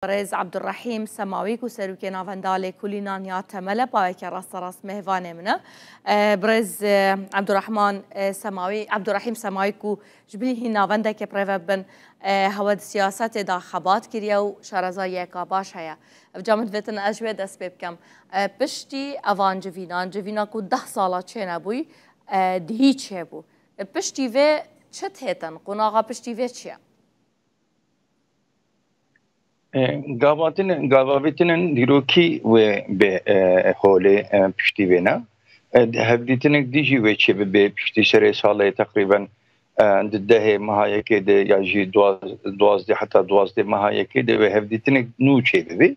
برز عبدالرحیم سماوی کو سروکی ناوندال کلینان یا تمله پای که راست مهوانه منه برز عبدالرحیم سماوی کو جبلی هی ناونده که پرو بن هود سیاست دا خبات کریه و شارزایی که باش هیا جامد ویتن اجوه دست بکم پشتی اوان جوینا کو 10 ساله چه نبوی دهی چه بو پشتی و چه تهتن قناغا پشتی و چیه Gavavetinin diroki ve be hole piştivena hevditinek diji ve çebe be pişti şere sale takriben dehe mahayeke de yaji duazde hatta duazde mahayeke de ve hevditinek nu çebe be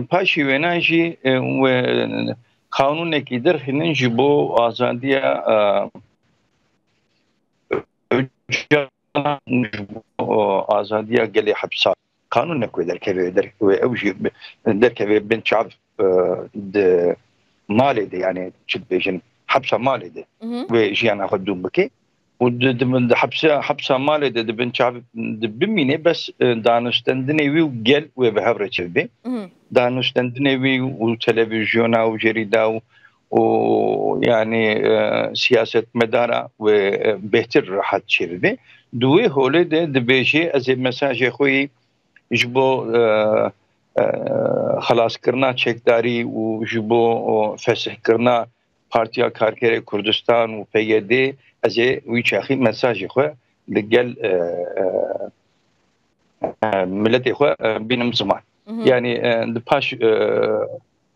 paşi ve naji ve kanuneki derhinin jibo azadiya azadiya geli hapsa قانون نکوی درکوی بن شعب مالی ده یعنی چت بیشن حبس مالی ده و جیان خودم بکی و من حبس مالی ده بن شعب بمینه بس دانستندنی وی گل و به هفره چلبی دانستندنی وی و تلویزیون و جریده و یعنی سیاست مداره و بهتر راحت چلبی دوی هوله ده بیشی از مساج خوی جبو خلاص کرنا چکداری و جبو فسح کرنا پارتیا کارکر کردستان و پیده از وی چاخی مساج خو لگل ملت خو بینم زمان یعنی دپاش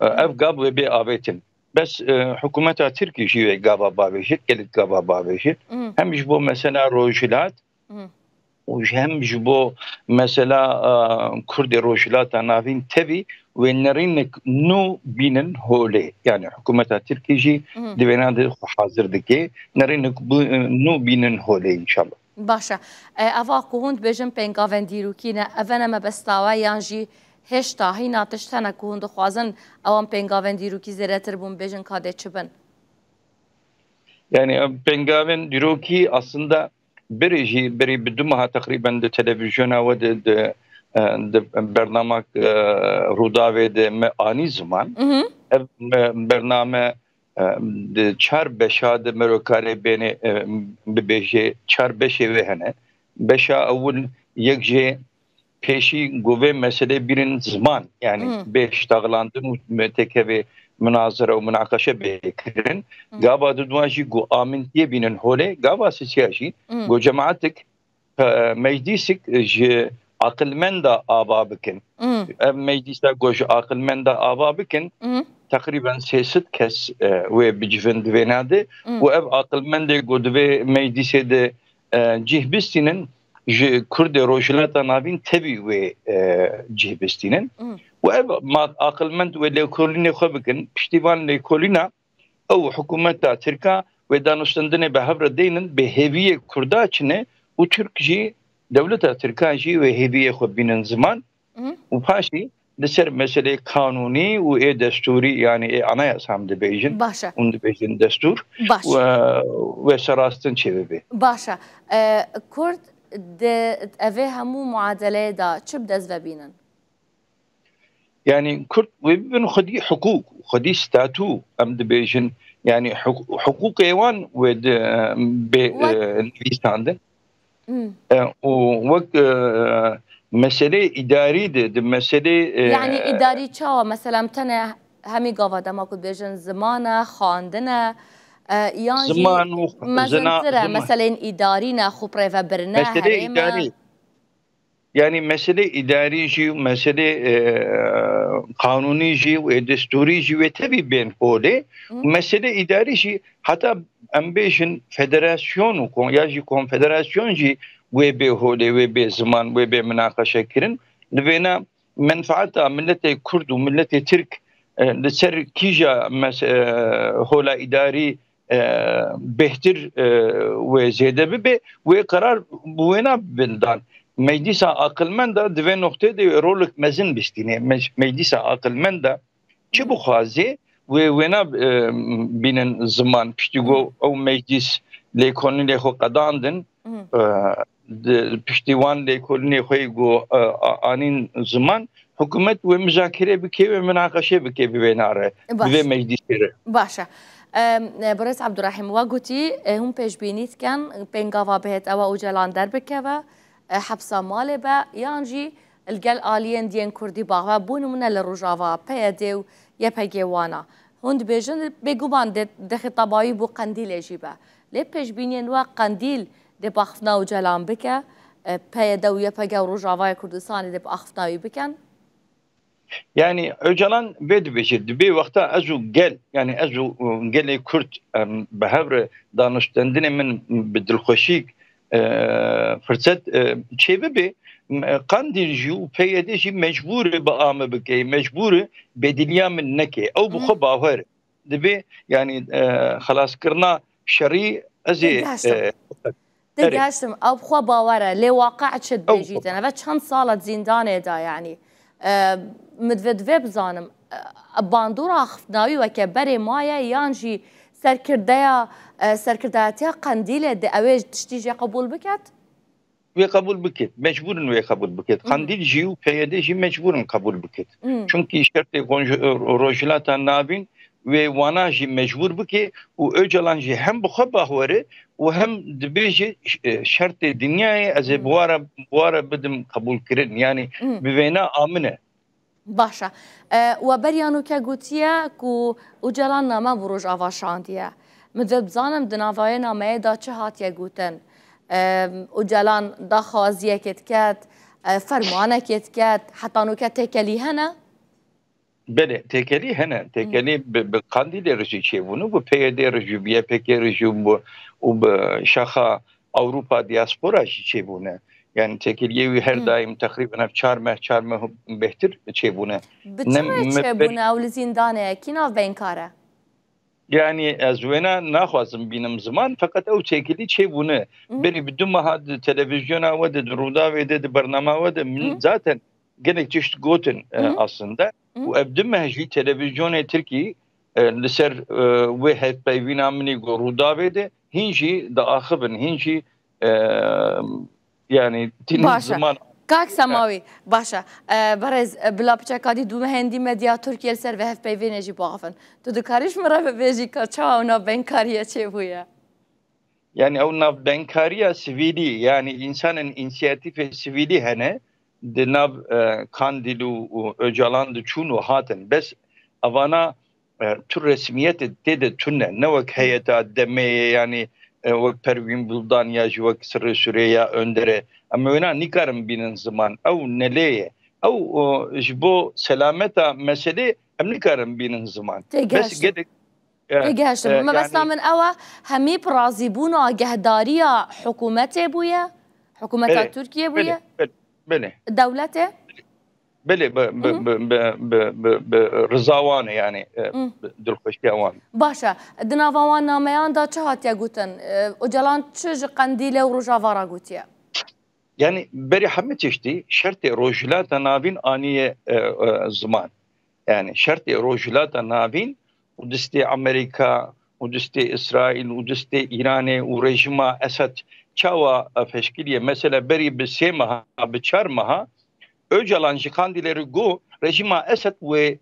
افغاب و بی آبیتن بس حکومت ترکی جیوه گابا بابیشید گلت گابا بابیشید هم جبو مثلا روجلات و هم جبو مثلا کرد روجلات نافین تبی و نرینک نو بینن هوله یعنی حکومت ترکیه دویناده حاضر دکی نرینک نو بینن هوله انشالله باشه اوا کوهند بجن پنگاون دیروکینه اونا ما بستاوا یانجی هشتا هینا تشتنا کوهند خوازن اوان پنگاون دیروکی زیرتر بون بجن کاده چبن yani pengavên dîrokî aslında beri bidumaha takriben de televizyona ve de bernamak rudavê de me anî ziman ev bername de çar beşa de merokare bêne bibêje çar beşê ve hene beşa ewil yek jê pêşî govê mesele birin ziman yani beş dağlandın û tekevê مناظره و مناقشه بکرن گاوا ددواجی گو آمنتیه بینن هوله گاوا سیاسي گو جماعتك مجلسك ج عقلمندا آبا بكن مجلسا گوش عقلمندا آبا بكن تقريبا 300 كس و بجفن دويناده و اف عقلمندا گو دوي مجلسه de cihbistinin Kurd rojilata navin tabi ve cihbistinin و ما عقلمند و لیکولینه خو بکن پشتیوان لیکولینا او حکومت ترکا و دانشتندنه به هفر دینن به هویه کردا چنه و ترک جی دولت ترکا جی و هویه خو بینن زمان و پاشی لسر مسئله قانونی و ای دستوری یعنی ای anayasa هم de بیجن اون de بیجن دستور و سراستن چه ببی باشه کرد ده اوه همو معادله دا چه بدز بینن يعني كرد وبين خدي حقوق خدي ستاتو ام دبيجن يعني حقوق ايوان ود بنفيستاند ووك مسألة إداري ده مسألة يعني إداري شو مثلا تنا همي قاعدة ما كنت بيجن زمانة خاندنا يعني زمان مثلا إداري ناخو بريفا برنا مسألة إداري yani mesele idarici, mesele kanunici ve desturici ve tabi ben öyle. Mesele idarici hatta ambejin federasyonu, yaji konfederasyonci ve be öyle ve be zaman ve be münakaşa kirin. Levena menfaata millete Kurd ve millete Türk لسر kija hola idari behtir ve zede be ve karar buena bildan. Meclisa akılmenda dve noktaya de rolük mezin bistine meclisa akılmenda çi bu xazi ve vena binin zaman piştigo o meclis lekonile xo qadandın پشتیوان لێکۆڵینێ خۆی گۆ ئانین زمان حکوومەت وێ مذاکرێ بکێ وێ مناقەشێ بکێ بوێناڕێ بوێ مەجلیسێرە باشە بەڕێز عەبدوڕەحیم وا گوتی هەم پێشبینیتکەن پێنگاوا بهێت ئەوە ئوجەلان دەربکەوە حەبسە ماڵێ بە یانجی لەگەل ئالیێن دیێن کوردی باغا بوونمونە لە ڕۆژاوا پەیە دێ و یەپەگێوانە هەند بێژن بێگومان دەخیتابایی بۆ قەندیلێژی بە لێ پێشبینێن وە قەندیل دێ باخفنا ئوجەلان بکە پەیە دە و یەپەگە و ڕۆژاوای کوردستانی دێ ئاخفناوی بکەن yani Öcalan bê dibêje dibê wexta ez û gel yani ez û gelê Kurd bi hev re daniştendinê min bi dilxweşî fırsat çê bibe Qandîl jî û PYD jî mecbûr bi ame bike mecbûr bediliya min neke ew bi xwe bawer dibe yani xelaskirina şerî ez ê دەگەشتم ئەو بخوا باوەرە لێ واقع چت بێژیتەنەوە چەند ساڵت زیندانێدا یعنی مدوێ بزانم باندۆرا خفناوی وەکە بەرێ مایە یانجی سەرکردایەتیا قەندیلێ ئەوێ تشتیژێ قبول بکات وێ قبول بکێت مەجبورن وێ قبول بکێت قەندیل ژی و PYD jî mecbûrin qebûl bikêt çunkî şertê rojhilata navîn wê wana jî mecbûr bike û Öcalan jî hem bi xwe bawer û hem dibêje şertê dinyayê ez ê biware bidim qebûlkirin yani bi wêna amin e باشە و بەریانوکە گوتیە و ئوجەلان نامە بۆ ڕۆژاوا شاندیە مدوێ بزانم دناوایە نامەیەدا چه هاتیە گوتن ئوجەلان داخوازیەکێت کرد فەرمانەکێت کرد حتانوکە تێکەلی هەنە بله تێکەلی هەنە تێکەلی bi Qandîlê rijî çêbûn û bi PYD rijî bi YPG rijî û bi şaxa Awropa diaspora jî çêbûne yani têkiliyê wî her daim teqrîben ev çar meh bêhtir çêbûne çêbûne ew li zîndanê kî navbeynkar e yani ez wêna naxwazim bînim ziman feqet ew têkilî çêbûne berî bi du meha di televizyona we de di rûdavê de di bernama we de min zaten gelek tişt gotin aslında û ev du meh jî televizyonê Tirkî li ser wê hevpeyvîna minî got rûdavê de hîn jî diaxibin hîn jî yani tînin ziman Kak Semawi başa berez bila piçekadî dû hendî medya Tirkiye li ser ve hevpeyvînê jî bixwin tu dikarî ji min re bibêjî ka çawa ew navbenkariya çêbûye yani ew navbenkariya sivîlî yani insanên înisiyatîfê sivîlî hene di nav Qandîl û Öcalan diçûn û hatin bes evana tu resmiyetê tê de tune ne wek heyeta demeyê yani wek Pervîn Buldan ya ji wek Sirrê Süreyya Önderê em wêna nîkarin bînin ziman ew nelê ye ew ji bo selameta meselê em nîkarin bînin ziman bes gelek تێگەشتم ئەمە بەستا من ئەوە هەمی پڕازیبوون و ئاگەهداریە حکوومەتێ بووە حکوومەتە تورکیە بووە دەولەتێ بله ڕزاوانە yani دڵخۆشییاوان باشە دناڤاوان نامەیاندا چه هاتیە گوتن ئوجەلان چ ji قەندیلê û Rojavara gotiye yani berî hemû tiştî şertê rojhilata navîn aniye ziman yani şertê rojhilata navîn û distê Amerîka û distê İsraîl û distê Îranê û rejima Esed çawa feşkiliye mesela berî bi sê meha bi çar meha Öcalan ji Qandîlê re got rejima Esed wê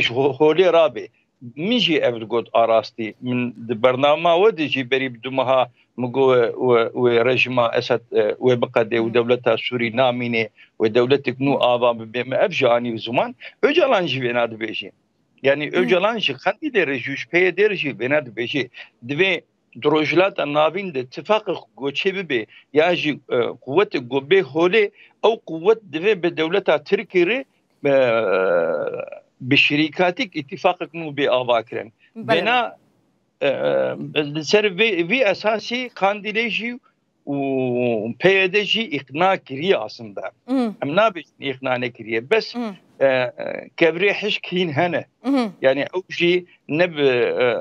ji holê rabe min jî ev got arastî min di bernama we de jî berî bi du meha min got wê rejima Esed wê biqede û dewleta Sûrî namîne wê dewletek nû ava bibe me ev ji anî ziman Öcalan jî wêna dibêje yani Öcalan ji Qandîlê re jî PYD re jî wêna dibêje divê rojhilata navîn de tifaqê goçê bibe ya jî quwetê gobê holê ew quwet divê bi dewleta Tirkî re bi şîrîkatîk îtîfaqek nû bê ava kirin wêna li ser vî esasî Qandîlê jî û PYD jî îqna kiriye aslında em nabêjin îqna nekiriye bes kevrê hişk hîn hene yani ew jî ne bi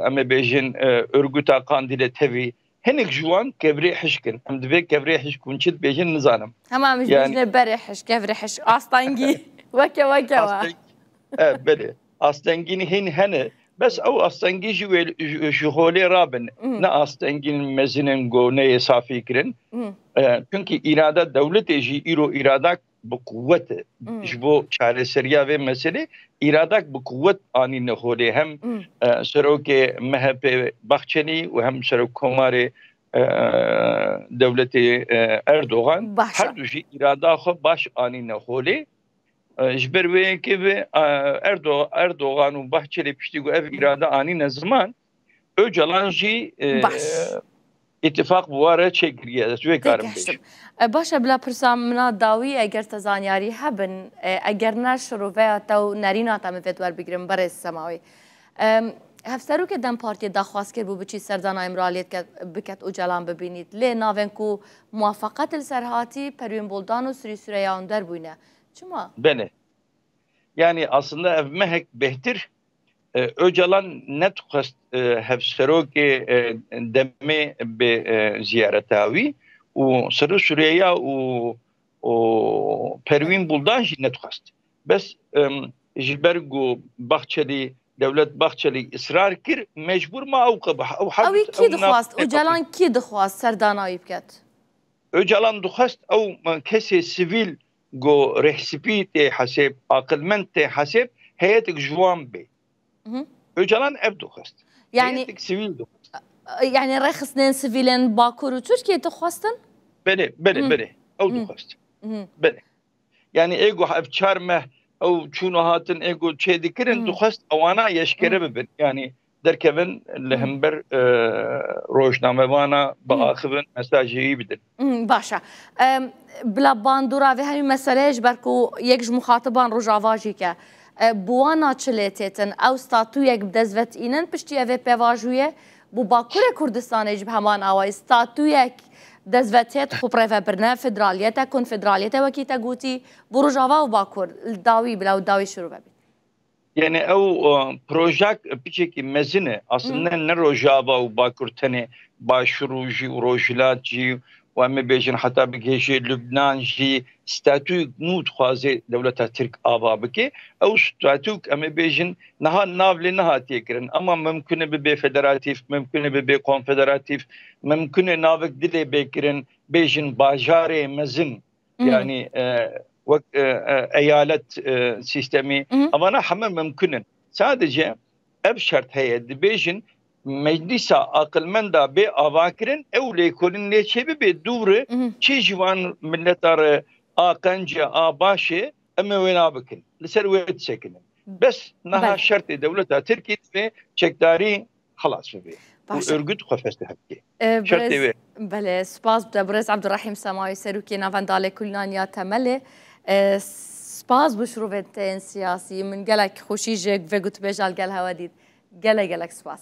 em ê bêjin örgüta Qandîlê tevî hinek ji wan kevrê hişkin em divê kevrê hişk hûn çi dibêjin nizanim hemam ji berê hişk kevrê hişk astangî weke belê astengînî hîn hene بس او استنگی ji holê rabin ne astengîn mezinin got neyê safî kirin çünkü irada devletê jî îro îradak bi kuvvet e ji bo çareseriya vê meselê îradak bi kuvvet anîne holê hem serokê MHP Bahçeli û hem serokkomarê devletê Erdoğan her du jî îrada xwe baş anîne holê ji ber wê yekê ve Erdoğan û Bahçeli piştî got ev îrada anîne ziman Öcalan jî ittifaq ware çêkiriye wê karim bêjim. Başa bila pirsa mina dawî eger te zanyarî hebin eger ne şiroveya te û nerîna te min vê werbigirin berê semawî. Hevserokê dem partiyê daxwaz kir bû biçî serdana Emraliyet biket Öcalan bibînît. Lê navên ku muwafaqet li ser hatî Perwîn Boldan û Sirî Süreyya Önder bûne. Çima? Bene. Yani aslında ev mehek behtir Öcalan ne tukhast hevserokê demê bi ziyaretawî û Sirî Süreyya û Perwîn Boldan jî ne tukhast. Bes ji ber got Bahçeli Devlet Bahçeli ısrar kir mecbur ma ew qebih ew kî dixwast Öcalan kî dixwast serdanayî biket? Öcalan dixwast ew kesê sivîl got rehsipî tê heseb aqilmend tê heseb heyetek ji wan bê. Öcalan ev dixwast. Yani sivîl dixwast. Yani rexistinên sivîlên Bakur û Tirkiyeyê dixwastin? Belê ew dixwast. Belê. Yani ego ev çar meh ew çûna hatin ego çê dikirin dixwast ewana yeşkere bibin. Yani derkevin li hember rojnamevana biaxivin mesajiyê bidin. Başa. Bila bandora vê hemî meseleyê ji ber ku yek ji muxatiban Rojava jî ke buwana çilê têtin ew statûyek bi dest vetînin piştî evê pêvajoyê bû Bakurê Kurdistanê jî bi heman awayî statûyek dezvetêt xwe prêvebirine federaliyete konfederaliyete wekî te gotî bû Rojava û Bakur dawî bila ew dawî şîrove bî. Yani ew projek piçekî mezin e aslında ne Rojava û Bakur tenê başûrû jî û rojhilat jî و em bêjin heta bigêjî Lübnan jî statûyek nû dixwaze dewleta Tirk ava bike ew statûk em bêjin niha nav lê nehatiye kirin ama mümkün e bibe federatîv mümkün e bibe konfederatif mümkün e navek dilê bêkirin bêjin bajarê mezin yani wek eyalet sistemî evana heme mümkün sadece ev şert heye dibêjin meclisa aqilmenda bê avakirin ew lêkolîn lê çêbî bê dûr çi ji wan milletare a qence a başê em ê wê nabikin li ser wê disekinin bes niha şertê dewleta Tirkiyê ve çekdarî xelas bibe û örgüt xwe festihekê şertê wê. Belê spas bide Birêz Ebdurrehîm Semawî serokê navendalê Kulînaniya Temelê spas bi şirovên te yên siyasî min gelek xweşî ji vê gotûbêja li gel hewe dît gelek spas.